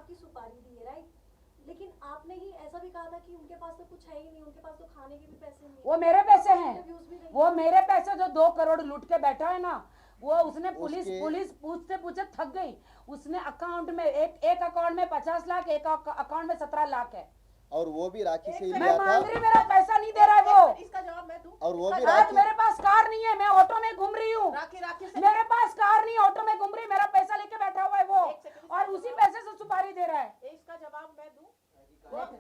आपकी सुपारी दी है, राइट? लेकिन आपने ही ऐसा भी कहा था कि उनके पास तो कुछ है ही नहीं, उनके पास तो खाने के भी पैसे नहीं है। वो मेरे पैसे हैं, इंटरव्यूज भी नहीं वो मेरे पैसे जो 2 करोड़ लूट के बैठा है ना, वो उसने पुलिस उसके- पुलिस पूछते पूछते थक गई। उसने अकाउंट में एक अकाउंट में 50 लाख, एक अकाउंट में 17 लाख है। और वो भी राखी से ही मैं लिया मांग था। रही, मेरा पैसा नहीं दे रहा है वो। इसका जवाब मैं दूं? और वो भी आज राखी मेरे पास कार नहीं है, मैं ऑटो में घूम रही हूँ। राखी से मेरे पास कार नहीं, ऑटो में घूम रही, मेरा पैसा लेके बैठा हुआ है वो, एक सेकंड। और उसी पैसे से सुपारी दे रहा है। इसका जवाब मैं दूं?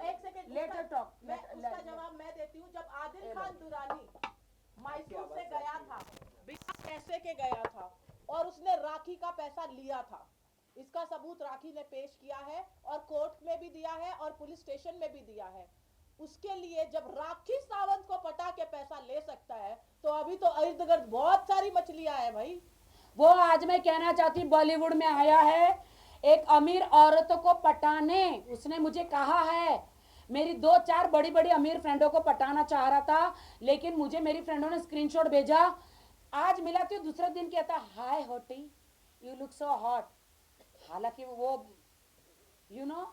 एक सेकंड, लेटर टॉक। मैं उसका जवाब मैं देती हूँ। जब आदिल खान दुरानी मैसूर से गया था, बिना पैसे के गया था, और उसने राखी का पैसा लिया था, इसका सबूत राखी ने पेश किया है और कोर्ट में भी दिया है और पुलिस स्टेशन में भी दिया है। उसके लिए जब राखी सावंत को पटा के पैसा ले सकता है, तो अभी तो इर्द गिर्द बहुत सारी मछलियां हैं भाई। वो आज मैं कहना चाहती हूँ, बॉलीवुड में आया है एक अमीर औरतों को पटाने। उसने मुझे कहा है, मेरी 2-4 बड़ी बड़ी अमीर फ्रेंडों को पटाना चाह रहा था, लेकिन मुझे मेरी फ्रेंडों ने स्क्रीनशॉट भेजा। आज मिला तो दूसरे दिन कहता, हाय होटी, यू लुक सो हॉट। हालांकि वो you know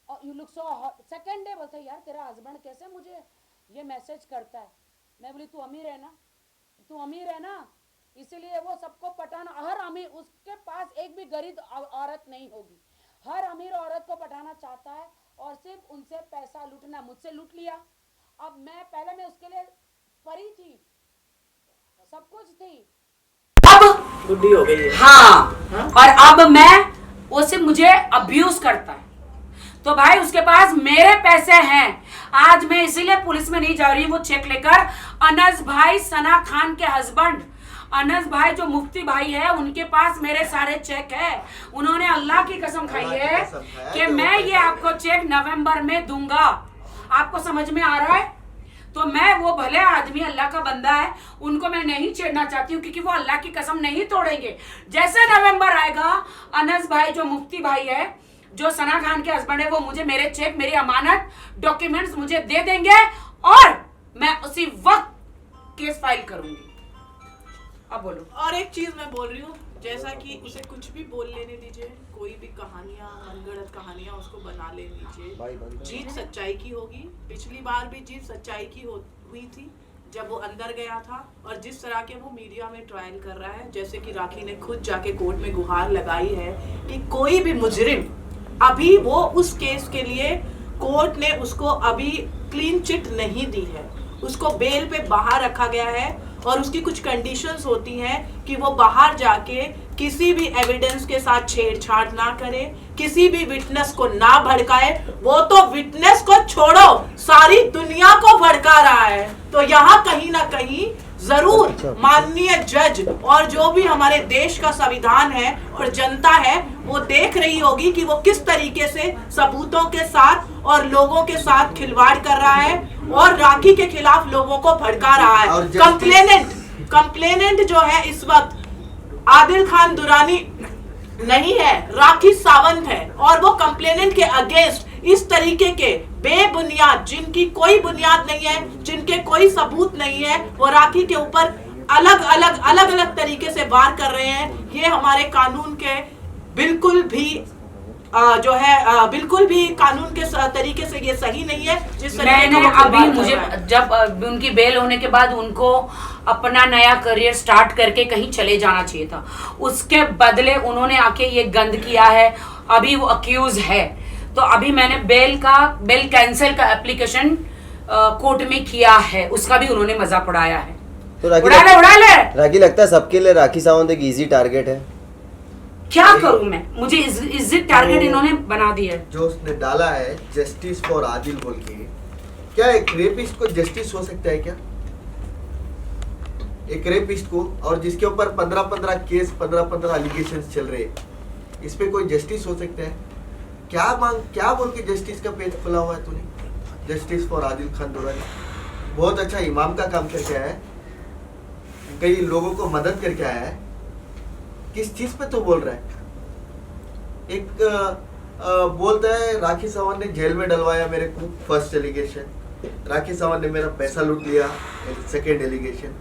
you look so hot. Second day बोलता, यार तेरा हस्बैंड कैसे मुझे ये मैसेज करता है। मैं बोली, तू अमीर है ना, तू अमीर है ना, इसीलिए वो सबको पटाना। हर अमीर, उसके पास एक भी गरीब औरत नहीं होगी, हर अमीर औरत को पटाना चाहता है और सिर्फ उनसे पैसा लूटना। मुझसे लूट लिया। अब पहले मैं उसके लिए परी थी, सब कुछ थी, अब बुद्धि हो गई है। हाँ, और अब मैं, वो सिर्फ मुझे अब्यूज करता है। तो भाई उसके पास मेरे पैसे हैं। आज मैं इसीलिए पुलिस में नहीं जा रही हूँ वो चेक लेकर। अनस भाई, सना खान के हस्बैंड अनस भाई जो मुफ्ती भाई है, उनके पास मेरे सारे चेक है। उन्होंने अल्लाह की कसम खाई है कि मैं ये आपको चेक नवंबर में दूंगा। आपको समझ में आ रहा है? तो मैं, वो भले आदमी अल्लाह का बंदा है, उनको मैं नहीं छेड़ना चाहती हूँ, क्योंकि वो अल्लाह की कसम नहीं तोड़ेंगे। जैसे नवंबर आएगा, अनस भाई जो मुफ्ती भाई है, जो सना खान के हस्बैंड है, वो मुझे मेरे चेक, मेरी अमानत, डॉक्यूमेंट्स मुझे दे देंगे और मैं उसी वक्त केस फाइल करूंगी। अब बोलो। और एक चीज मैं बोल रही हूँ, जैसा कि उसे कुछ भी बोल लेने दीजिए, कोई भी कहानियां, मनगढ़ंत कहानियां उसको बना ले दीजिए। जीत सच्चाई की होगी। पिछली बार भी जीत सच्चाई की हुई थी जब वो अंदर गया था, और जिस तरह के वो मीडिया में ट्रायल कर रहा है, जैसे कि राखी ने खुद जाके कोर्ट में गुहार लगाई है कि कोई भी मुजरिम, अभी वो उस केस के लिए कोर्ट ने उसको अभी क्लीन चिट नहीं दी है, उसको बेल पे बाहर रखा गया है, और उसकी कुछ कंडीशंस होती हैं कि वो बाहर जाके किसी भी एविडेंस के साथ छेड़छाड़ ना करे, किसी भी विटनेस को ना भड़काए। वो तो विटनेस को छोड़ो, सारी दुनिया को भड़का रहा है। तो यहाँ कहीं ना कहीं जरूर माननीय जज और जो भी हमारे देश का संविधान है और जनता है, वो देख रही होगी कि वो किस तरीके से सबूतों के साथ और लोगों के साथ खिलवाड़ कर रहा है और राखी के खिलाफ लोगों को भड़का रहा है। कंप्लेनेंट जो है इस वक्त आदिल खान दुरानी नहीं है, राखी सावंत है, और वो कंप्लेनेंट के अगेंस्ट इस तरीके के बेबुनियाद, जिनकी कोई बुनियाद नहीं है, जिनके कोई सबूत नहीं है, वो राखी के ऊपर अलग अलग तरीके से वार कर रहे हैं। ये हमारे कानून के बिल्कुल भी जो है बिल्कुल भी कानून के तरीके से ये सही नहीं है। जिस मैंने अभी, मुझे जब उनकी बेल होने के बाद उनको अपना नया करियर स्टार्ट करके कहीं चले जाना चाहिए था, उसके बदले उन्होंने आके ये गंद किया है। अभी वो अक्यूज है, तो अभी मैंने बेल कैंसिल का एप्लीकेशन कोर्ट में किया है, उसका भी उन्होंने मजाक उड़ाया है। तो उड़ा ले। राखी, लगता है सबके लिए राखी सावंत एक इजी टारगेट है। क्या करूं मैं, मुझे इज्जत टारगेट इन्होंने बना दिया है। जो उसने डाला है जस्टिस फॉर आदिल बोल के, क्या एक रेपिस्ट को जस्टिस हो सकता है क्या? एक रेपिस्ट को, और जिसके ऊपर 15-15 केस, 15-15 एलिगेशंस चल रहे, इस पे कोई जस्टिस हो सकता है क्या बोल के जस्टिस का पेज खुला हुआ है तूने? जस्टिस फॉर आदिल खान दुरानी बहुत अच्छा इमाम का काम करके आया है, कई लोगों को मदद करके आया है। किस चीज पे तू बोल रहा है? एक बोलता है राखी सावंत ने जेल में डलवाया मेरे को, फर्स्ट एलिगेशन। राखी सावंत ने मेरा पैसा लूट लिया, सेकेंड एलिगेशन।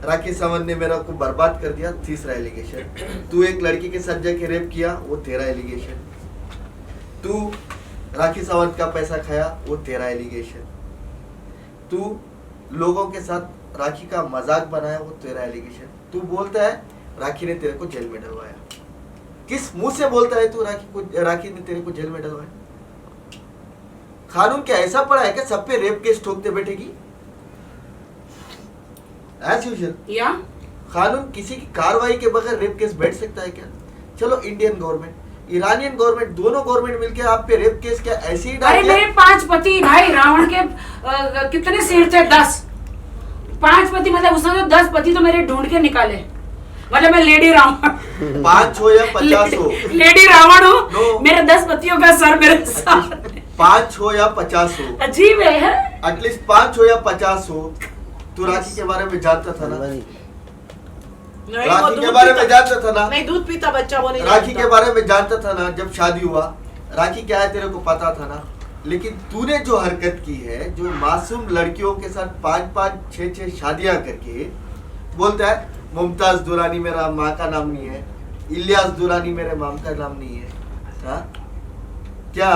राखी सावंत ने मेरा को बर्बाद कर दिया, तीसरा एलिगेशन। तू एक लड़की के साथ जाके रेप किया, वो तेरा एलिगेशन। तू राखी सावंत का पैसा खाया, वो तेरा एलिगेशन। तू लोगों के साथ राखी का मजाक बनाया, वो तेरा एलिगेशन। तू बोलता है राखी ने तेरे को जेल में डलवाया। किस मुंह से बोलता है तू राखी ने तेरे को जेल में डलवाया? कानून क्या ऐसा पड़ा है क्या सब पे रेप केस ठोकते बैठेगी? एज यूजुअल या कानून किसी की कार्रवाई के बगैर रेप केस बैठ सकता है क्या? चलो इंडियन गवर्नमेंट, ईरानियन गवर्नमेंट, दोनों गवर्नमेंट मिलकर आप पे रेप केस क्या ऐसे ही डाल अरे दिया? मेरे 5 पति भाई, रावण के कितने सिर थे? 10। 5 पति मतलब उसने तो 10 पति तो मेरे ढूंढ के निकाले। मतलब मैं लेडी रावण 5 हो या 50 हो, लेडी रावण हूँ। No. मेरे 10 पतियों का सर मेरे साथ। 5 हो या 50 हो, अजीब है। एटलीस्ट 5 हो या 50 हो, तू राखी के बारे में जानता था ना? नहीं, वो राखी दूध के बारे में पीता- जानता था ना? नहीं, दूध पीता बच्चा वो नहीं राखी जानता। के बारे में जानता था ना? जब शादी हुआ राखी क्या है तेरे को पता था ना? लेकिन तूने जो हरकत की है, जो मासूम लड़कियों के साथ 5-5, 6-6 शादियां करके बोलता है मुमताज दुरानी मेरा माँ का नाम नहीं है, इलियास दुरानी मेरे माम का नाम नहीं है। हाँ? क्या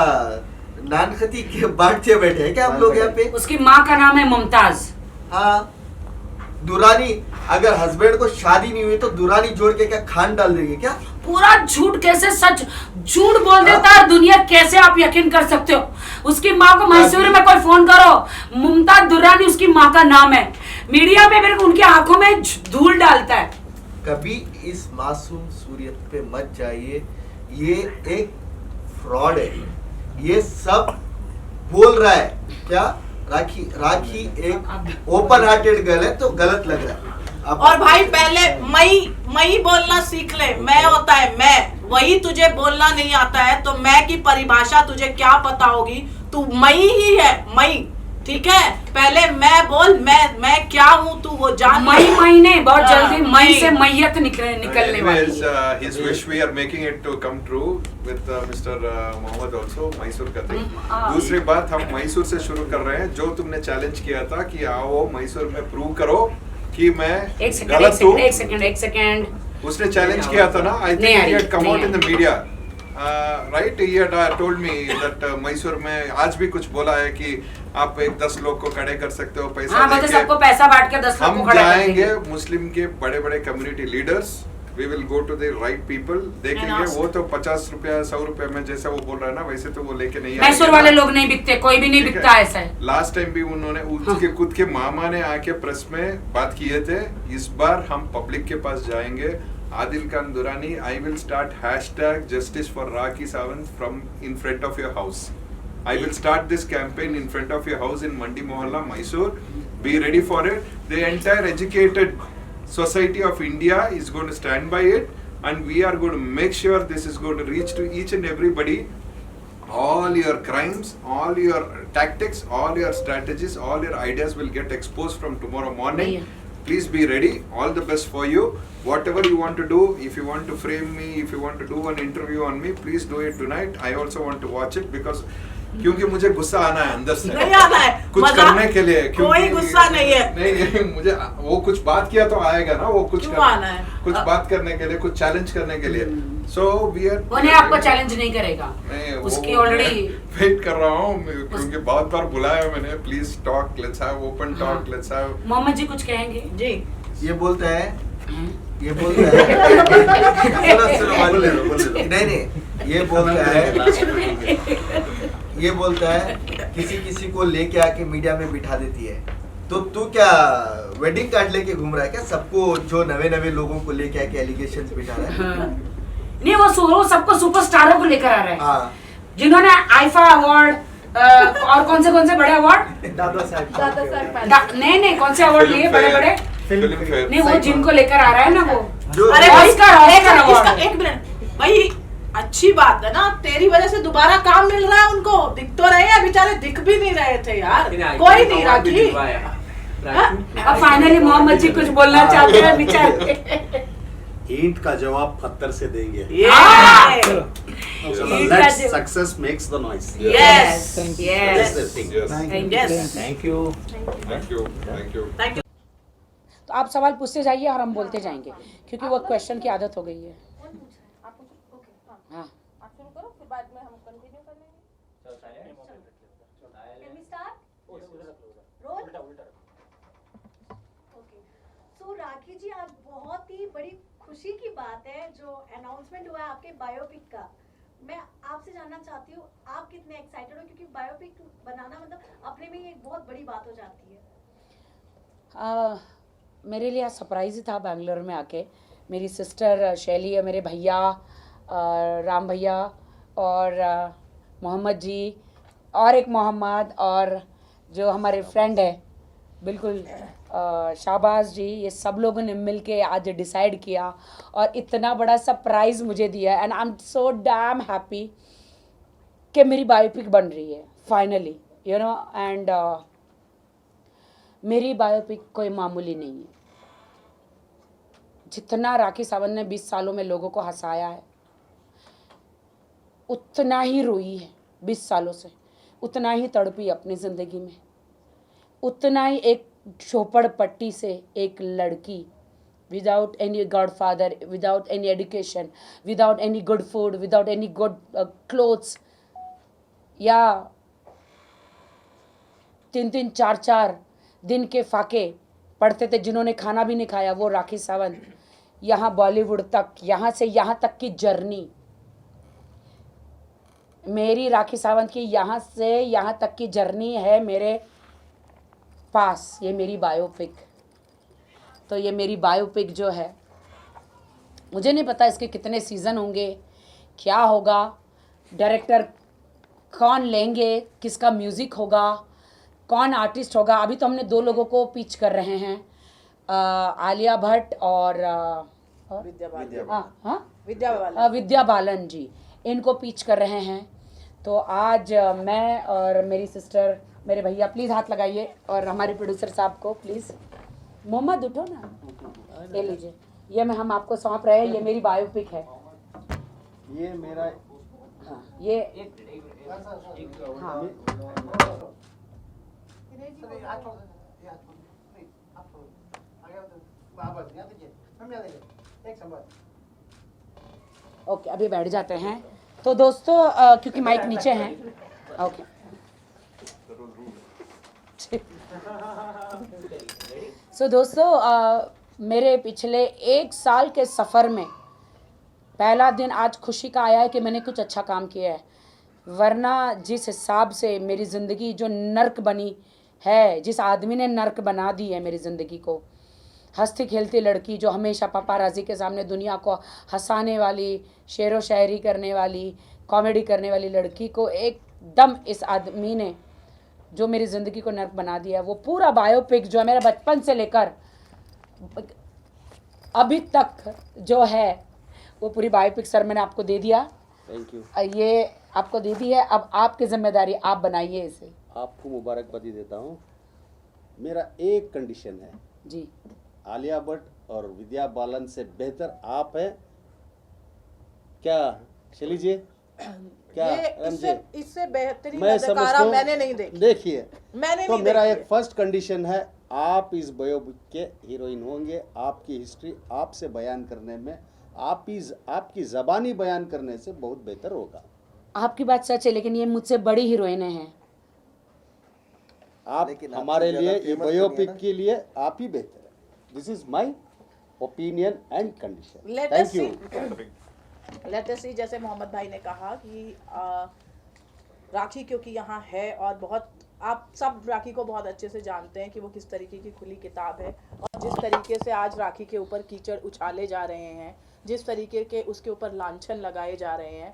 नानखती के बांटते बैठे हैं क्या हम लोग यहाँ पे? उसकी माँ का नाम है मुमताज। हाँ, दुरानी अगर हस्बैंड को शादी नहीं हुई तो दुरानी जोड़ के क्या खान डाल देंगे क्या? पूरा झूठ कैसे सच झूठ बोल देता है दुनिया, कैसे आप यकीन कर सकते हो? उसकी माँ को मैसूर में कोई फोन करो, मुमताज दुरानी उसकी माँ का नाम है। मीडिया पे मेरे को उनकी आंखों में धूल डालता है। कभी इस मासूम सूरियत पे मत जाइए, ये एक फ्रॉड है। ये सब बोल रहा है क्या? राखी एक ओपन हार्टेड गर्ल है तो गलत लग रहा है। और भाई पहले मई बोलना सीख ले। मैं होता है मैं, वही तुझे बोलना नहीं आता है तो मैं की परिभाषा तुझे क्या पता होगी? तू मई ही है, मई, ठीक है? पहले मैं बोल, मैं क्या हूँ तू वो जान। मई महीने बहुत जल्दी मई से मैयत निकलने वाली है। His wish we are making it to come true with Mr. Mohammed also, Mysore का thing। दूसरी बात, हम मैसूर से शुरू कर रहे हैं। जो तुमने चैलेंज किया था कि आओ मैसूर में प्रूव करो कि मैं गलत हूँ, एक सेकंड उसने चैलेंज किया था ना? I think he had come out in the media, right? He had told me that Mysore में आज भी कुछ बोला है कि आप 10 लोग को खड़े कर सकते हो पैसा लेके। सबको पैसा बांट के 10 लोग को हम खड़ा कर जाएंगे देंगे। मुस्लिम के बड़े बड़े community leaders, we will go to the right people, देखेंगे। वो तो 50 रुपया 100 रुपया में जैसा वो बोल रहा है ना, वैसे तो वो लेके नहीं आएंगे। मैसूर वाले लोग नहीं बिकते, कोई भी नहीं ठीक है? बिकता ऐसा है। लास्ट टाइम भी उन्होंने उसके खुद के मामा ने आके प्रेस में बात किए थे। इस बार हम पब्लिक के पास जाएंगे। Adil Khan Durrani, I will start #justice for Rakhi Sawant from in front of your house. I will start this campaign in front of your house in Mandi Mohalla, Mysore. Be ready for it. The entire educated society of India is going to stand by it, and we are going to make sure this is going to reach to each and everybody. All your crimes, all your tactics, all your strategies, all your ideas will get exposed from tomorrow morning. Please be ready. All the best for you. Whatever you want to do, if you want to frame me, if you want to do an interview on me, please do it tonight. I also want to watch it because क्योंकि मुझे गुस्सा आना है अंदर से, नहीं आना है कुछ करने के लिए। कोई गुस्सा नहीं है। नहीं, मुझे वो कुछ बात किया तो आएगा ना, वो कुछ क्यों आना है? कुछ बात करने के लिए, कुछ चैलेंज करने के लिए। सो वी आर, उन्हें आपको चैलेंज नहीं करेगा, उसकी ऑलरेडी वेट कर रहा हूँ क्योंकि बहुत बार बुलाया मैंने। Please talk, let's have open talk, let's have. Mohammed ji कुछ कहेंगे? जी, ये बोलता है सुनो, नहीं, ये बोलता है किसी को लेके आके मीडिया में बिठा देती है। तो तू क्या वेडिंग कार्ड लेके घूम रहा है क्या? सबको जो नवे लोगों को लेके आके एलिगेशंस बिठा रहा है? नहीं, वो सबको सुपरस्टारों को लेकर आ रहा है। हाँ, जिन्होंने आईफा अवार्ड और कौन से बड़े अवार्ड, दादा साहब नहीं कौन से अवार्ड लिए बड़े फिल्म फेयर। नहीं, वो जिनको लेकर आ रहा है ना, वो जो अरे भाई ऑस्कर अवार्ड। एक मिनट भाई, अच्छी बात है ना, तेरी वजह से दोबारा काम मिल रहा है उनको। दिख तो रहे हैं, बेचारे दिख भी नहीं रहे थे यार, कोई नहीं राखी। अब फाइनली मोहम्मद जी कुछ बोलना चाहते हैं बेचारे। ईंट का जवाब पत्थर से देंगे। Success makes the noise. Yes thank you. तो आप सवाल पूछते जाइए और हम बोलते जाएंगे, क्योंकि वो क्वेश्चन की आदत हो गई है। हाँ, आप शुरू करो, फिर बाद में हम कंटिन्यू कर लेंगे। Can we start? Roll? Okay. So Rakhi ji, आज बहुत ही बड़ी खुशी की बात है जो अनाउंसमेंट हुआ है आपके बायोपिक का। मैं आपसे जानना चाहती हूँ आप कितने एक्साइटेड हो, क्योंकि बायोपिक बनाना मतलब अपने में ही एक बहुत बड़ी बात हो जाती है। मेरे लिए सरप्राइज ही था बैंगलोर में आके। मेरी सिस्टर शैली है, मेरे भैया राम भैया और मोहम्मद जी और एक मोहम्मद और जो हमारे फ्रेंड है बिल्कुल शाहबाज जी, ये सब लोगों ने मिल के आज डिसाइड किया और इतना बड़ा सरप्राइज़ मुझे दिया। And I am so damn happy कि मेरी बायोपिक बन रही है फाइनली, यू नो। एंड मेरी बायोपिक कोई मामूली नहीं है। जितना राखी सावंत ने 20 सालों में लोगों को हंसाया है, उतना ही रोई है 20 सालों से, उतना ही तड़पी अपनी ज़िंदगी में, उतना ही एक झोपड़पट्टी से एक लड़की without any godfather, without any education, without any good food, without any good clothes, या 3-3, 4-4 दिन के फाके पढ़ते थे, जिन्होंने खाना भी नहीं खाया, वो राखी सावंत यहाँ बॉलीवुड तक, यहाँ से यहाँ तक की जर्नी, मेरी राखी सावंत की यहाँ से यहाँ तक की जर्नी है मेरे पास। ये मेरी बायोपिक, तो ये मेरी बायोपिक जो है, मुझे नहीं पता इसके कितने सीज़न होंगे, क्या होगा, डायरेक्टर कौन लेंगे, किसका म्यूज़िक होगा, कौन आर्टिस्ट होगा। अभी तो हमने 2 लोगों को पिच कर रहे हैं, आलिया भट्ट और विद्या बालन जी, इनको पिच कर रहे हैं। तो आज मैं और मेरी सिस्टर, मेरे भैया, प्लीज़ हाथ लगाइए, और हमारे प्रोड्यूसर साहब को प्लीज़, मोहम्मद उठो ना, ले लीजिए। ये हम आपको सौंप रहे हैं, ये मेरी बायोपिक है। ये मेरा, हाँ, ये हाँ, ओके, अभी बैठ जाते हैं। तो दोस्तों क्योंकि माइक नीचे हैं, ओके, सो दोस्तों मेरे पिछले 1 साल के सफ़र में पहला दिन आज खुशी का आया है कि मैंने कुछ अच्छा काम किया है, वरना जिस हिसाब से मेरी ज़िंदगी जो नर्क बनी है, जिस आदमी ने नर्क बना दी है मेरी ज़िंदगी को, हंसती खेलती लड़की जो हमेशा पापाराज़ी के सामने दुनिया को हंसाने वाली, शेरो शायरी करने वाली, कॉमेडी करने वाली लड़की को एकदम इस आदमी ने जो मेरी ज़िंदगी को नर्क बना दिया। वो पूरा बायोपिक जो है मेरा बचपन से लेकर अभी तक जो है, वो पूरी बायोपिक सर मैंने आपको दे दिया। Thank you. ये आपको दे दी है, अब आपकी जिम्मेदारी, आप बनाइए इसे। आपको मुबारकबादी देता हूँ। मेरा एक कंडीशन है जी, आलिया भट्ट और विद्या बालन से बेहतर आप हैं क्या शैली जी? क्या इससे बेहतरीन मैं अदाकारा मैंने नहीं देखी। देखिए, मैंने तो नहीं मेरा देखी एक फर्स्ट कंडीशन है, आप इस बायोपिक के हीरोइन होंगे। आपकी हिस्ट्री आपसे बयान करने में, आपकी ज़बानी बयान करने से बहुत बेहतर होगा। आपकी बात सच है, लेकिन ये मुझसे बड़ी हीरोइनें हैं। आप हमारे लिए, ये बायोपिक के लिए आप ही बेहतर है। This is my opinion and condition. Thank you. Let us see, जैसे मोहम्मद भाई ने कहा कि राखी क्योंकि यहाँ है, और बहुत आप सब राखी को बहुत अच्छे से जानते हैं कि वो किस तरीके की खुली किताब है, और जिस तरीके से आज राखी के ऊपर कीचड़ उछाले जा रहे हैं, जिस तरीके के उसके ऊपर लांछन लगाए जा रहे हैं,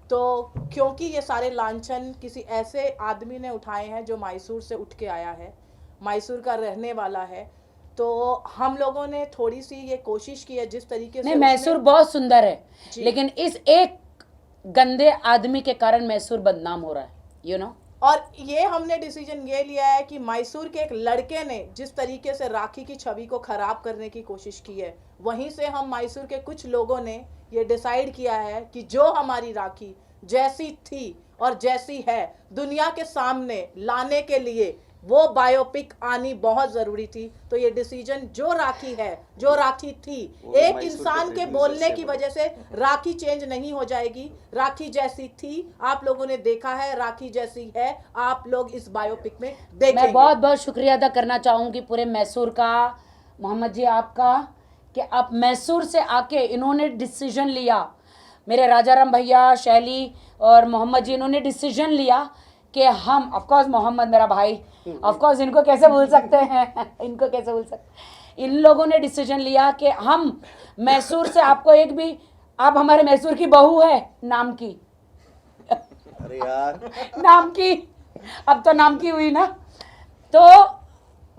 तो क्योंकि ये सारे लांछन किसी ऐसे आदमी ने उठाए हैं जो मैसूर से उठ के आया है, मैसूर का रहने वाला है, तो हम लोगों ने थोड़ी सी ये कोशिश की है जिस तरीके से। मैसूर बहुत सुंदर है, लेकिन इस एक गंदे आदमी के कारण मैसूर बदनाम हो रहा है, यू नो। और ये हमने डिसीजन ये लिया है कि मैसूर के एक लड़के ने जिस तरीके से राखी की छवि को खराब करने की कोशिश की है, वहीं से हम मैसूर के कुछ लोगों ने ये डिसाइड किया है कि जो हमारी राखी जैसी थी और जैसी है दुनिया के सामने लाने के लिए वो बायोपिक आनी बहुत जरूरी थी। तो ये डिसीजन जो राखी है, जो राखी थी, एक इंसान के बोलने की वजह से राखी चेंज नहीं हो जाएगी। राखी जैसी थी, आप लोगों ने देखा है, राखी जैसी है, आप लोग इस बायोपिक में देखेंगे। मैं बहुत बहुत शुक्रिया अदा करना चाहूँगी पूरे मैसूर का, मोहम्मद जी आपका, कि आप मैसूर से आके इन्होंने डिसीजन लिया, मेरे राजाराम भैया, शैली और मोहम्मद जी, इन्होंने डिसीजन लिया कि हम, ऑफकोर्स मोहम्मद मेरा भाई, ऑफकोर्स इनको कैसे भूल सकते हैं इनको कैसे भूल सकते, इन लोगों ने डिसीजन लिया कि हम मैसूर से आपको एक भी, आप हमारे मैसूर की बहू है नाम की अरे यार नाम की, अब तो नाम की हुई ना, तो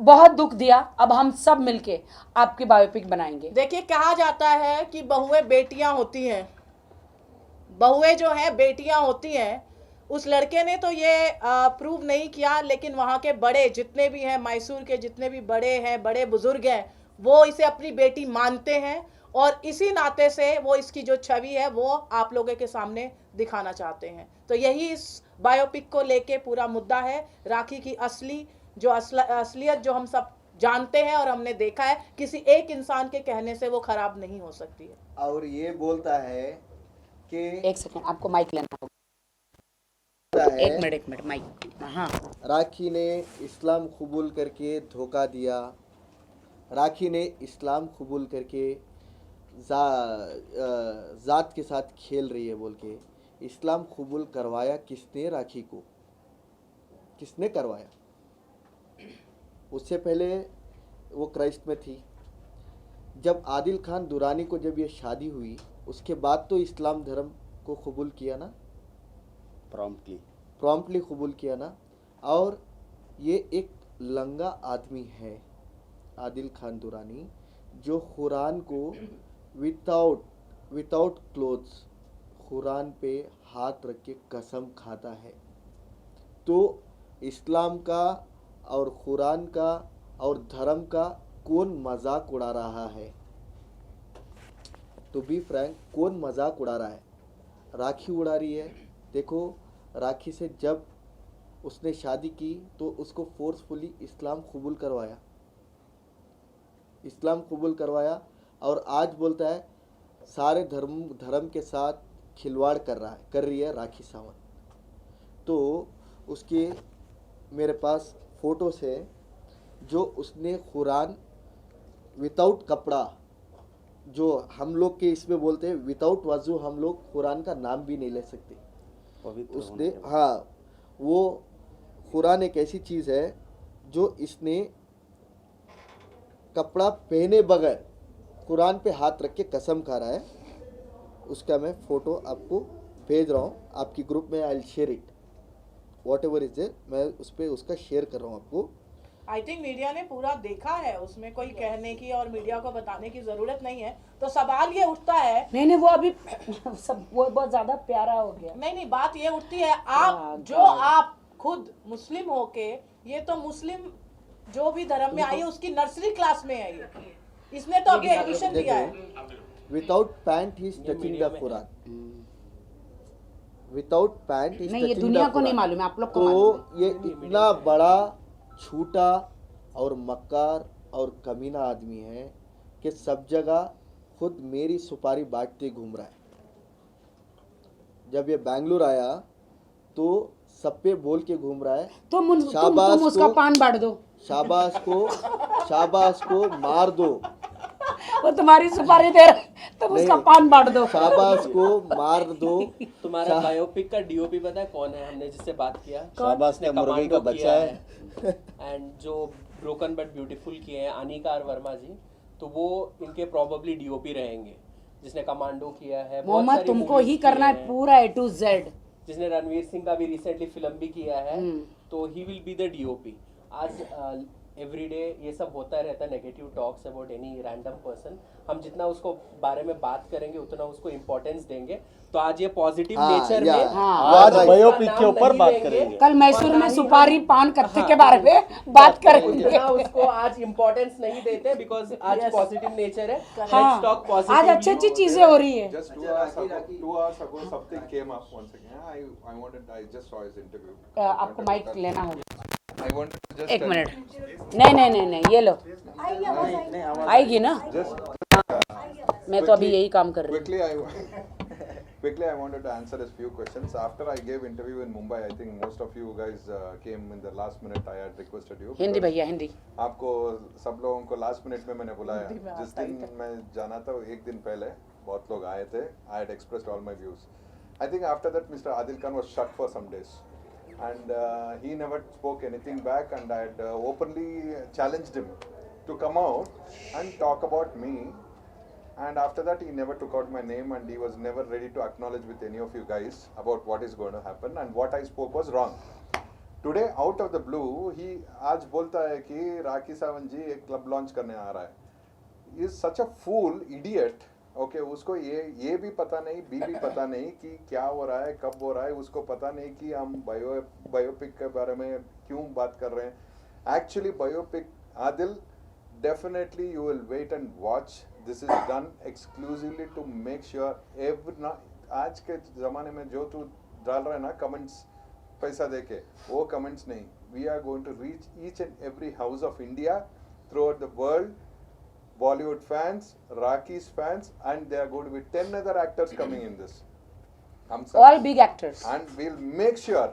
बहुत दुख दिया। अब हम सब मिलके आपकी बायोपिक बनाएंगे। देखिए, कहा जाता है कि बहुएं बेटियां होती हैं, बहुएं जो है बेटियां होती हैं। उस लड़के ने तो ये प्रूव नहीं किया, लेकिन वहाँ के बड़े जितने भी हैं, मैसूर के जितने भी बड़े हैं, बड़े बुजुर्ग हैं, वो इसे अपनी बेटी मानते हैं और इसी नाते से वो इसकी जो छवि है वो आप लोगों के सामने दिखाना चाहते हैं। तो यही इस बायोपिक को लेके पूरा मुद्दा है। राखी की असली जो असलियत जो हम सब जानते हैं और हमने देखा है, किसी एक इंसान के कहने से वो खराब नहीं हो सकती है। और ये बोलता है कि एक सेकंड, आपको माइक लेना होगा। एक मिनट माइक। हाँ, राखी ने इस्लाम कबूल करके धोखा दिया, राखी ने इस्लाम कबूल करके ज़ात के साथ खेल रही है बोल के। इस्लाम कबूल करवाया किसने राखी को? किसने करवाया? उससे पहले वो क्राइस्ट में थी। जब आदिल खान दुरानी को जब ये शादी हुई, उसके बाद तो इस्लाम धर्म को कबूल किया ना, प्रॉम्प्टली कबूल किया ना। और ये एक लंगा आदमी है आदिल खान दुरानी, जो कुरान को विदाउट क्लोथ्स कुरान पे हाथ रख के कसम खाता है। तो इस्लाम का और कुरान का और धर्म का कौन मजाक उड़ा रहा है? तो बी फ्रैंक, कौन मजाक उड़ा रहा है? राखी उड़ा रही है। देखो, राखी से जब उसने शादी की तो उसको फोर्सफुली इस्लाम कबूल करवाया और आज बोलता है सारे धर्म के साथ खिलवाड़ कर रही है राखी सावंत। तो उसके मेरे पास फ़ोटोस है जो उसने कुरान विदाउट कपड़ा, जो हम लोग के इसमें बोलते हैं विदाउट वजू, हम लोग कुरान का नाम भी नहीं ले सकते। उसने, हाँ, वो कुरान एक ऐसी चीज़ है जो इसने कपड़ा पहने बगैर कुरान पे हाथ रख के कसम खा रहा है। उसका मैं फ़ोटो आपको भेज रहा हूँ आपकी ग्रुप में। I will share it, what ever is it, मैं उस पर उसका शेयर कर रहा हूँ आपको। आई थिंक मीडिया ने पूरा देखा है, उसमें कोई कहने की और मीडिया को बताने की जरूरत नहीं है। तो सवाल ये उठता है, नहीं वो अभी सब वो बहुत ज्यादा प्यारा हो गया। नहीं, बात ये उठती है, आप खुद मुस्लिम होके, ये तो मुस्लिम जो भी धर्म में आई है उसकी नर्सरी क्लास में है, ये इसने तो अभी एडमिशन दिया है। Without pant he is touching the Quran, without pant is नहीं, ये टचिंग दुनिया द को नहीं कुरान। मालूम है, आप लोग को मालूम है। तो ये इतना बड़ा झूठा और मक्कार और कमीना आदमी है कि सब जगह खुद मेरी सुपारी बांटते घूम रहा है। जब ये बेंगलुरु आया तो सब पे बोल के घूम रहा है, तुम उसका पान बांट दो, शाबाश को मार दो। वो तुम्हारी सुपारी दे रहा, तुम उसका पान बांट दो। शाबाश को मार दो। तुम्हारा बायोपिक का डीओपी पता है कौन है? हमने जिससे बात किया, शाबाश का मुर्गी का बच्चा है। एंड जो ब्रोकन बट ब्यूटीफुल किए हैं अनिकार वर्मा जी, तो वो इनके प्रोबेबली डीओपी रहेंगे। जिसने कमांडो किया है, मोहम्मद तुमको ही करना है पूरा A to Z। जिसने रणवीर सिंह का भी रिसेंटली फिल्म भी किया है, तो he will be the DOP. आज एवरीडे ये सब होता रहता है, negative talks about any random person. हम जितना उसको बारे में बात करेंगे उतना उसको इम्पोर्टेंस देंगे। तो आज ये पॉजिटिव नेचर में आज बायोपिक के ऊपर बात करेंगे। कल मैसूर में सुपारी पान कत्ते के बारे में बात करेंगे। उतना उसको आज इम्पोर्टेंस नहीं देते बिकॉज आज पॉजिटिव नेचर है। हाँ, Let's talk positively. आज अच्छी अच्छी चीजें हो रही है। Just 2 hours ago, something came up once again. I just saw his interview. आपको माइक लेना होगा। I want to just एक tell- मिनट, नहीं, ये लो, आएगी आवाज, आएगी आएगी ना? Just मैं तो अभी यही काम कर रही हूँ। quickly, I wanted to answer a few questions. After I gave interview in Mumbai, I think most of you guys came in the last minute. I had requested you. Hindi because भैया, हिंदी। आपको सब लोगों को लास्ट मिनट में मैंने बुलाया। हिंदी में जिस आता ही दिन मैं जाना था एक दिन पहले बहुत लोग आए थे। I had expressed all my views. I think after that Mr. Adil Khan was shut for some days, and he never spoke anything back. And I had openly challenged him to come out and talk about me. And after that, he never took out my name, and he was never ready to acknowledge with any of you guys about what is going to happen. And what I spoke was wrong. Today, out of the blue, he आज बोलता है कि राखी सावंत जी एक club launch करने आ रहा है। He is such a fool, idiot. Okay, उसको ये भी पता नहीं, भी पता नहीं कि क्या हो रहा है, कब हो रहा है। उसको पता नहीं कि हम बायोपिक के बारे में क्यों बात कर रहे हैं। Actually, biopic Adil, definitely you will wait and watch. This is done exclusively to make sure आज के ज़माने में जो तू डाल रहा है ना कमेंट्स पैसा देके, वो कमेंट्स नहीं। We are going to reach each and every house of India throughout the world. Bollywood fans, Rakhi's fans, and there are going to be 10 other actors coming in this. All big actors. And we'll make sure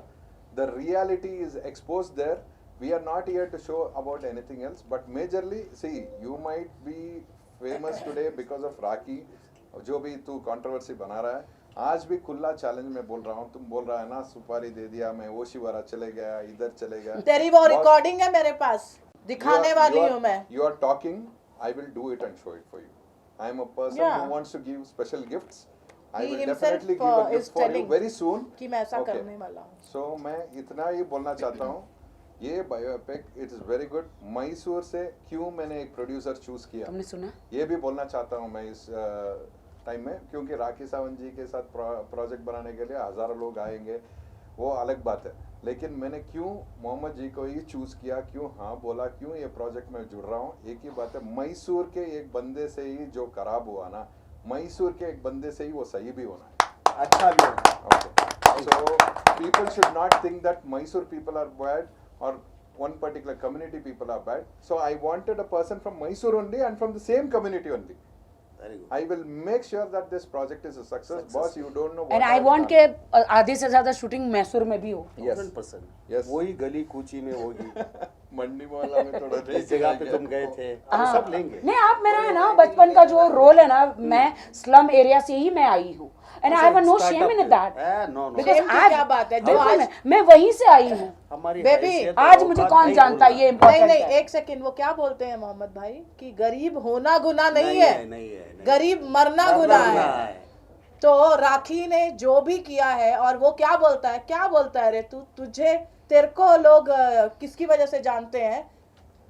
the reality is exposed there. We are not here to show about anything else, but majorly, see, you might be famous today because of Rakhi, जो भी तू controversy बना रहा है। आज भी खुला challenge में बोल रहा हूँ, तुम बोल रहा है ना सुपारी दे दिया, मैं ओशिवारा चले गया, इधर चले गया। तेरी वो रिकॉर्डिंग है मेरे पास, दिखाने वाली हूँ मैं। You are talking, I will do it and show it for you. I am a person who wants to give special gifts. I will definitely give a gift for you very soon. कि मैं ऐसा करने वाला हूँ। So मैं इतना ही बोलना चाहता हूँ, ये biopic it is very good. Mysore से क्यों मैंने एक प्रोड्यूसर चूज किया, तुमने सुना? ये भी बोलना चाहता हूँ मैं इस टाइम में, क्योंकि राखी सावंत जी के साथ प्रोजेक्ट बनाने के लिए हजारों लोग आएंगे, वो अलग बात है। लेकिन मैंने क्यों मोहम्मद जी को ही चूज किया, क्यों हाँ बोला, क्यों ये प्रोजेक्ट में जुड़ रहा हूँ, एक ही बात है, मैसूर के एक बंदे से ही जो खराब हुआ ना, मैसूर के एक बंदे से ही वो सही भी होना है, अच्छा भी होना। So people should not think that Mysore people are bad or one particular community people are bad. So I wanted a person from Mysore only and from the same community only. Very good. I will make sure that this project is a success. Boss, you don't know what And I I've want done. के आधे से ज्यादा shooting Mysore में भी हो। Yes. 100%. Yes. वही गली कूची में होगी मंडी मोहल्ला में थोड़ा जिस जगह पे तुम गए थे हाँ। वो सब लेंगे। नहीं, आप मेरा है ना बचपन का जो रोल है ना, मैं स्लम एरिया से ही मैं आई हूँ, and I have no shame in that, no no because Shame की आज क्या बात है, जो बिल्कुल आज मैं वहीं से आई हूँ। हमारी बेबी, हैसियत आज और मुझे औकात कौन नहीं जानता है, बोलना। ये नहीं इम्पोर्टेंट नहीं, है। एक सेकंड, वो क्या बोलते हैं मोहम्मद भाई कि गरीब होना गुनाह नहीं नहीं है, है, नहीं है, नहीं। गरीब मरना गुनाह है। तो राखी ने जो भी किया है, और वो क्या बोलता है रे तुझे, तेरे को लोग किसकी वजह से जानते हैं,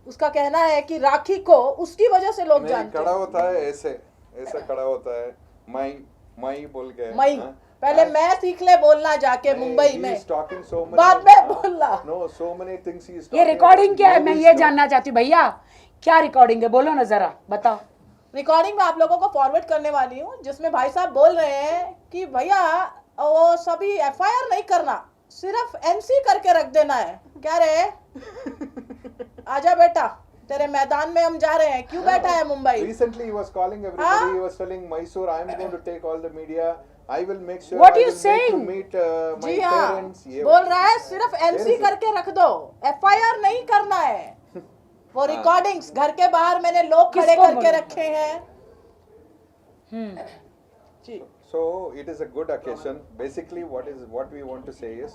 उसका कहना है कि राखी को उसकी वजह से लोग नहीं, जानते खड़ा हैं। होता है ऐसे ऐसे खड़ा होता है, माई बोल के, मई, हाँ? पहले मैं सीख ले बोलना जाके नहीं, मुंबई he में, is talking so many- बाद में बोलना। No, so many things he is ये talking रिकॉर्डिंग about. क्या है, मैं Nobody's ये know. जानना चाहती हूँ भैया, क्या रिकॉर्डिंग है, बोलो ना जरा, बताओ। रिकॉर्डिंग में आप लोगों को फॉरवर्ड करने वाली हूँ, जिसमें भाई साहब बोल रहे हैं कि भैया वो सभी एफआईआर नहीं करना, सिर्फ एमसी करके रख देना है। क्या रे आजा बेटा, तेरे मैदान में हम जा रहे हैं, क्यों बैठा है Mumbai? Recently he was calling everybody, he was telling Mysore, I am going to take all the media, I will make sure What I you will make saying? to meet my जी हाँ, parents. ये बोल रहा है सिर्फ MC There is a- करके रख दो, FIR नहीं करना है। वो रिकॉर्डिंग्स घर के बाहर मैंने लोग खड़े किसको करके बोला? रखे हैं। जी, So it is a good occasion. Basically, what we want to say is,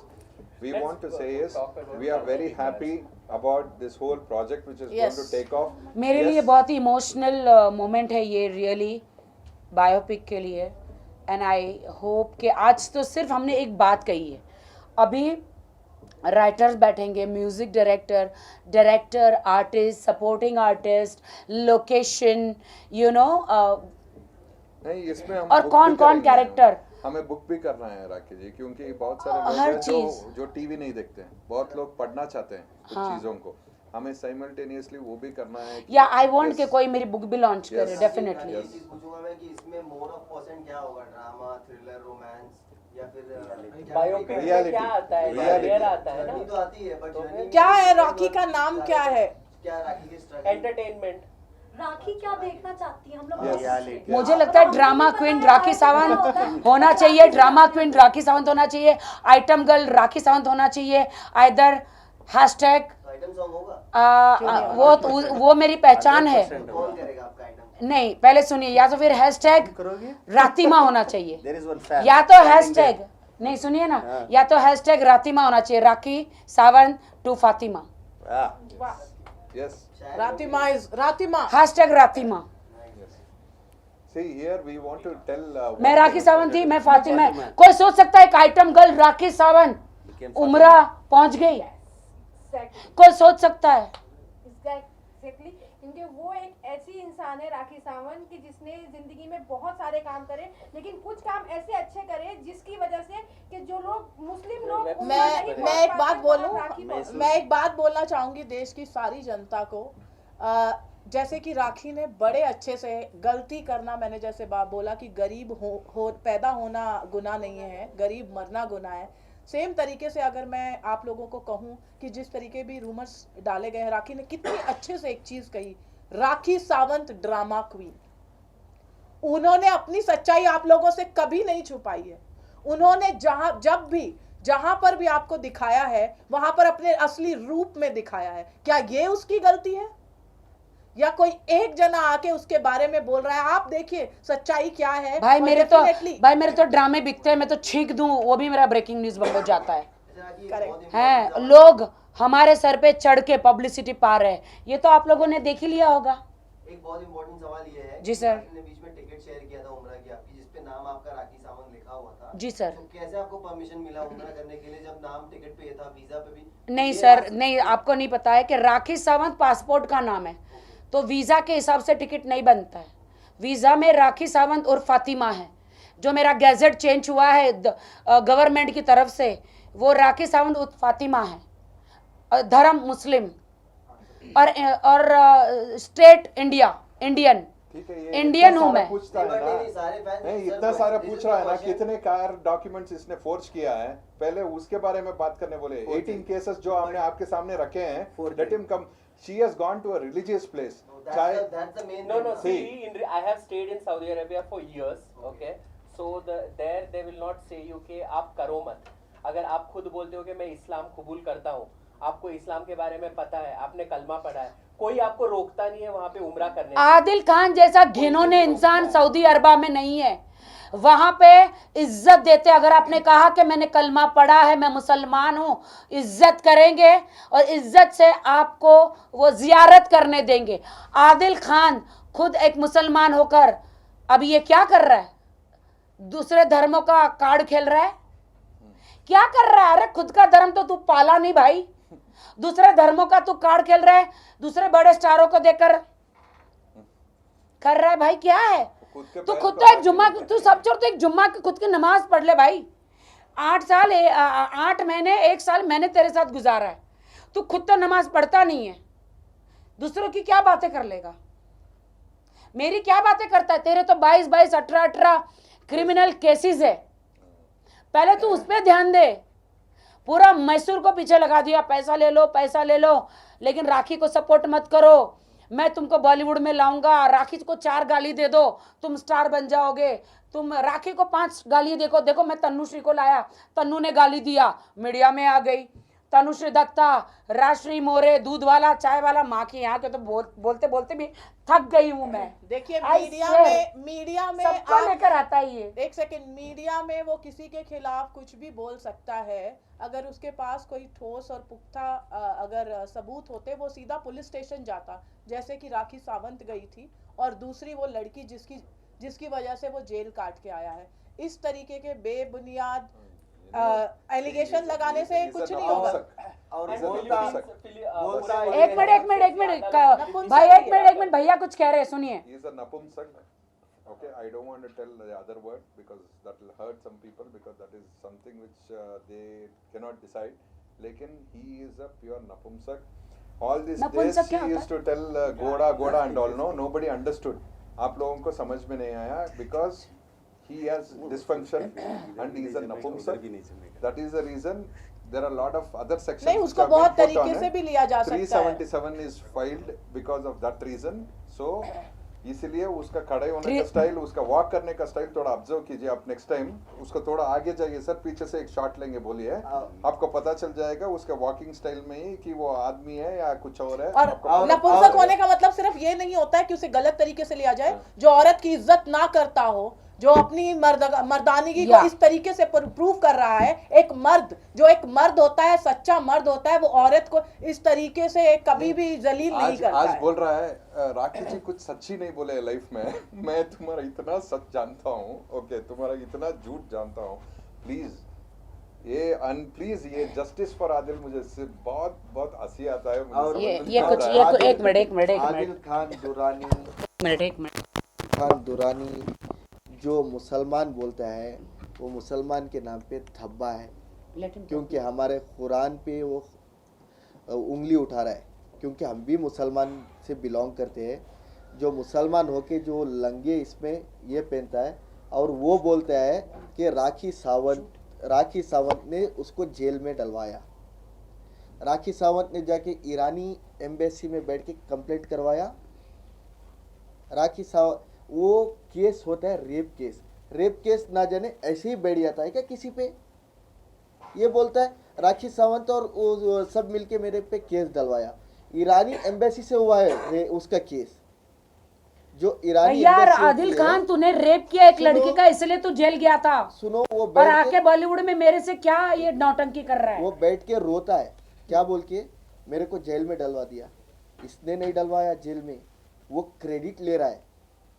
we are very happy about this whole project which is Yes. going to take off. मेरे लिए Yes, बहुत ही इमोशनल मोमेंट है ये, really biopic के लिए, and I hope कि आज तो सिर्फ हमने एक बात कही है, अभी राइटर्स बैठेंगे, music director, artist, supporting artist, location, you know, नहीं इसमें हम और book कौन भी कौन करेंगे। कैरेक्टर, हमें बुक भी करना है राखी जी, क्योंकि बहुत सारे लोग हर हैं चीज़। जो टीवी नहीं देखते हैं, बहुत लोग पढ़ना चाहते हैं कुछ हाँ। चीजों को, हमें साइमल्टेनियसली वो भी करना है कि- या आई वांट Yes. कि कोई मेरी बुक भी लॉन्च करे, Yes. डेफिनेटली। Yes. चीज पूछूंगा मैं कि इसमें मोर ऑफ पर्सन क्या होगा, ड्रामा, थ्रिलर, रोमांस, या फिर बायोपिक में Reality. क्या आता है, Reality. रियल आता है जर्नी तो ना, आती है बट जर्नी क्या है रॉकी का नाम क्या है? क्या राखी के स्ट्रगल एंटरटेनमेंट। राखी क्या देखना चाहती है हम लोग? Yes. Reality. मुझे लगता है ड्रामा क्वीन राखी सावंत होना चाहिए, ड्रामा क्वीन राखी सावंत होना चाहिए, आइटम गर्ल राखी सावंत होना चाहिए, आइदर हैशटैग तो आइटम सॉन्ग होगा? वो मेरी पहचान है। 100% कौन होगा। करेगा आपका आइटम? नहीं, पहले सुनिए, या तो फिर हैशटैग करोगे? रातिमा होना चाहिए, There is one fan. या तो हैशटैग, नहीं सुनिए ना, हाँ। या तो हैशटैग रातिमा होना चाहिए, Rakhi Sawant to Fatima, Ah. Yes. Ratima is Ratima. Hashtag Ratima. See here we want to tell. मैं राखी सावंत थी, मैं फातिमा। फातिमा। कोई सोच सकता है एक item girl Rakhi Sawant Became उमरा पहुंच गई? कोई सोच सकता है? एग्जैक्टली, क्योंकि वो एक ऐसी इंसान है राखी सावंत की जिसने जिंदगी में बहुत सारे काम करे, लेकिन कुछ काम ऐसे अच्छे करे जिसकी वजह से कि जो लोग मुस्लिम लोग मैं एक बात बोलूं, महसूस- मैं एक बात बोलना चाहूंगी देश की सारी जनता को। जैसे कि राखी ने बड़े अच्छे से गलती करना, मैंने जैसे बात बोला कि गरीब हो पैदा होना गुनाह नहीं है, गरीब मरना गुनाह है। सेम तरीके से अगर मैं आप लोगों को कहूं कि जिस तरीके भी रूमर्स डाले गए हैं, राखी ने कितनी अच्छे से एक चीज कही, राखी सावंत ड्रामा क्वीन। उन्होंने अपनी सच्चाई आप लोगों से कभी नहीं छुपाई है। उन्होंने जहां पर भी आपको दिखाया है वहां पर अपने असली रूप में दिखाया है। क्या ये उसकी गलती है या कोई एक जना आके उसके बारे में बोल रहा है? आप देखिए सच्चाई क्या है। भाई और मेरे definitely- तो ड्रामे बिकते हैं, मैं तो छींक दूं वो भी मेरा ब्रेकिंग न्यूज बन जाता है। अच्छा, राखी, Correct. बहुत important हैं सवाल- लोग हमारे सर पे चढ़ के पब्लिसिटी पा रहे हैं, ये तो आप लोगों ने देख ही लिया होगा। एक बहुत इंपॉर्टेंट सवाल ये है जी कि सर। राखी ने बीच में टिकट शेयर किया था उमरा की आपकी, जिसपे नाम आपका राखी सावंत लिखा हुआ था। जी सर। तो कैसे आपको परमिशन मिला उमरा करने के लिए जब नाम टिकट पे ये था, वीजा पे भी? नहीं ये सर, आप- नहीं, आपको नहीं पता है कि राखी सावंत पासपोर्ट का नाम है, तो वीज़ा के हिसाब से टिकट नहीं बनता है। वीज़ा में राखी सावंत और फातिमा है। जो मेरा गैजेट चेंज हुआ है गवर्नमेंट की तरफ से, वो राखी सावंत और फातिमा है। धर्म मुस्लिम और स्टेट इंडियन। ठीक है, ये इंडियन इतना हूं सारा मैं। पूछता है नहीं, ना, नहीं, सारे fans नहीं sir, इतना सारा this पूछ is रहा the है ना, question. कितने कार डॉक्यूमेंट्स इसने फोर्ज किया है, पहले उसके बारे में बात करने बोले। 18 केसेस जो हमने आपके सामने रखे हैं, let him come. She has gone to a religious place. That's the main No, thing. see, I have stayed in Saudi Arabia for years, okay? So there they will not say you कि आप करो मत। अगर आप खुद बोलते हो कि मैं इस्लाम कबूल करता हूँ, आपको इस्लाम के बारे में पता है, आपने कलमा पढ़ा है, कोई आपको रोकता नहीं है वहाँ पे उम्रा करने से। आदिल खान जैसा घिनौने इंसान सऊदी अरबा में नहीं है। वहां पे इज्जत देते। अगर आपने कहा कि मैंने कलमा पढ़ा है, मैं मुसलमान हूं, इज्जत करेंगे और इज्जत से आपको वो जियारत करने देंगे। आदिल खान खुद एक मुसलमान होकर अब ये क्या कर रहा है? दूसरे धर्मों का कार्ड खेल रहा है। क्या कर रहा है? अरे खुद का धर्म तो तू पाला नहीं भाई, दूसरे धर्मों का तू कार्ड खेल रहा है, दूसरे बड़े स्टारों को देखकर कर रहा है। भाई क्या है? तू खुद तो एक जुम्मा, तू सब छोड़, तो एक जुम्मा की खुद की नमाज पढ़ ले भाई। 8 महीने 1 साल मैंने तेरे साथ गुजारा है, तू खुद तो नमाज पढ़ता नहीं है, दूसरों की क्या बातें कर लेगा? मेरी क्या बातें करता है? तेरे तो 22 18 क्रिमिनल केसेस है। पहले तू उस पर ध्यान दे। पूरा मैसूर को पीछे लगा दिया, पैसा ले लो पैसा ले लो, लेकिन राखी को सपोर्ट मत करो। मैं तुमको बॉलीवुड में लाऊंगा, राखी को 4 गाली दे दो, तुम स्टार बन जाओगे। तुम राखी को 5 गाली देखो मैं तनुश्री को लाया, तन्नू ने गाली दिया, मीडिया में आ गई। तनुश्री दत्ता, राजश्री मोरे, दूध वाला चाय वाला, माँ की यहाँ के तो बोलते बोलते भी थक गई हूँ मैं। देखिए I मीडिया में सबको आप- लेकर आता है ये। एक सेकंड, मीडिया में वो किसी के खिलाफ कुछ भी बोल सकता है, अगर उसके पास कोई ठोस और पुख्ता अगर सबूत होते, वो सीधा पुलिस स्टेशन जाता, जैसे कि राखी सावंत गई थी, और दूसरी वो लड़की जिसकी वजह से वो जेल काट के आया है। इस तरीके के बेबुनियाद एलिगेशन लगाने से कुछ नहीं होगा। और And बोलता बोलता एक मिनट भाई, एक मिनट भैया कुछ कह रहे हैं, सुनिए। He is a napumsak. Okay, I don't want to tell the other word because that will hurt some people, because that is something which they cannot decide. Lekin he is a pure napumsak. All these days नपुंसक क्या he होता used to tell goda and all. No, nobody understood. आप लोगों को समझ में नहीं आया because he has dysfunction and he is a napumsak. That is the reason there are a lot of other sections. नहीं, which उसको have been बहुत put on तरीके it. से भी लिया जा सकता है। 377 is filed because of that reason. So इसलिए उसका खड़े होने का स्टाइल, उसका वॉक करने का स्टाइल थोड़ा ऑब्जर्व कीजिए आप नेक्स्ट टाइम। उसको थोड़ा आगे जाइए सर, पीछे से एक शॉट लेंगे, बोलिए, आपको पता चल जाएगा उसका वॉकिंग स्टाइल में ही कि वो आदमी है या कुछ और है। और नपुंसक होने का मतलब सिर्फ ये नहीं होता है कि उसे गलत तरीके से लिया जाए। जो औरत की इज्जत ना करता हो, जो अपनी मर्दानगी को इस तरीके से प्रूव कर रहा है, एक मर्द जो एक मर्द होता है, सच्चा मर्द होता है, वो औरत को इस तरीके से कभी भी जलील नहीं करता आज है। बोल रहा है राखी जी कुछ सच्ची नहीं बोले लाइफ में। मैं तुम्हारा इतना सच जानता हूँ, ओके, तुम्हारा इतना झूठ जानता हूँ, प्लीज ये जस्टिस फॉर आदिल मुझे से बहुत बहुत हंसी आता है। और ये कुछ एक आदिल खान दुरानी जो मुसलमान बोलता है, वो मुसलमान के नाम पे धब्बा है, क्योंकि हमारे कुरान पे वो उंगली उठा रहा है, क्योंकि हम भी मुसलमान से बिलोंग करते हैं। जो मुसलमान होके जो लंगे इसमें ये पहनता है और वो बोलता है कि राखी सावंत ने उसको जेल में डलवाया। राखी सावंत ने जाके ईरानी एम्बेसी में बैठ के कंप्लेंट करवाया। राखी सावंत, वो केस होता है रेप केस ना जाने ऐसे ही बैठ जाता है क्या किसी पे? ये बोलता है राखी सावंत और वो सब मिलके मेरे पे केस डलवाया। ईरानी एम्बेसी से हुआ है उसका केस, जो ईरानी यार embassy आदिल होती है। खान, तूने रेप किया एक लड़की का, इसलिए तू जेल गया था। सुनो, वो और बैठ आके के बॉलीवुड में मेरे से क्या ये नौटंकी कर रहा है? वो बैठ के रोता है, क्या बोल के, मेरे को जेल में डलवा दिया। इसने नहीं डलवाया जेल में, वो क्रेडिट ले रहा है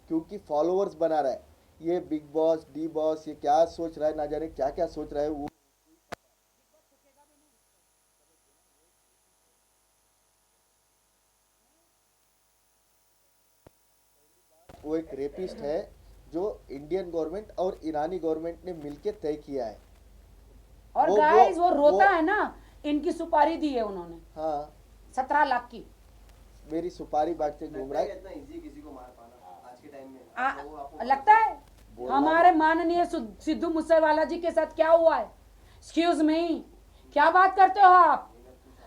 क्योंकि फॉलोअर्स बना रहा है। ये बिग बॉस, डी बॉस, ये क्या सोच रहा है, ना जाने क्या क्या सोच रहा है वो। वो एक रेपिस्ट है जो इंडियन गवर्नमेंट और ईरानी गवर्नमेंट ने मिलके तय किया है। और गाइस वो रोता है ना, इनकी सुपारी दी है उन्होंने। हाँ, 17 लाख की मेरी सुपारी बांट के घूम रहा है। इतना इजी किसी को मार पाना आज के टाइम में लगता है हमारे माननीय सिद्धू मूसेवाला जी के साथ क्या हुआ है? एक्सक्यूज मी, क्या बात करते हो आप?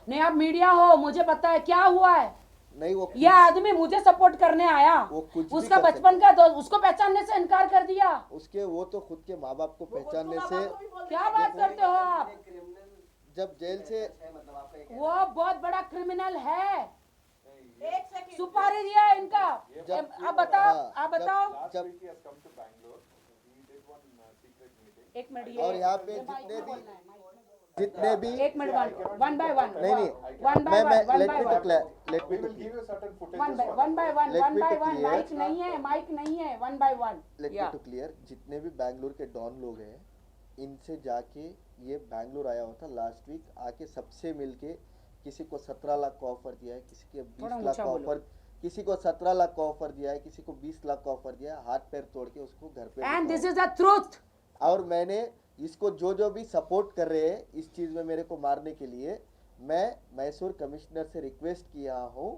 नहीं, आप मीडिया हो, मुझे पता है क्या हुआ है। नहीं, वो यह आदमी मुझे सपोर्ट करने आया, वो कुछ भी उसका कर बचपन का दोस्त, उसको पहचानने से इनकार कर दिया। उसके वो तो खुद के माँ बाप को पहचानने से, क्या बात करते हो आप? जब जेल से, वो बहुत बड़ा क्रिमिनल है, सुपारी दिया है इनका। आप बताओ एक मिनट, और यहाँ पे जितने भी एक मिनट, वन बाय वन, नहीं one by one, let me to clear. जितने भी बैंगलोर के डॉन लोग हैं, इनसे जाके ये बैंगलोर आया हुआ था लास्ट वीक, आके सबसे मिलके किसी को 17 लाख का ऑफर दिया है, किसी के 20 लाख का ऑफर, किसी को 17 लाख का ऑफर दिया है, किसी को 20 लाख का ऑफर दिया है, हाथ पैर तोड़ के उसको घर पे। And this is the truth. और मैंने इसको जो भी सपोर्ट कर रहे हैं इस चीज़ में मेरे को मारने के लिए, मैं मैसूर कमिश्नर से रिक्वेस्ट किया हूँ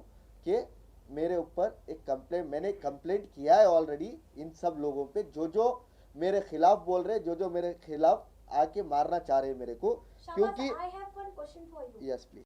कि मेरे ऊपर एक मैंने कंप्लेंट किया है ऑलरेडी इन सब लोगों पे, जो मेरे खिलाफ बोल रहे, जो मेरे खिलाफ आके मारना चाह रहे हैं मेरे को, क्योंकि I have one question for you. Yes please.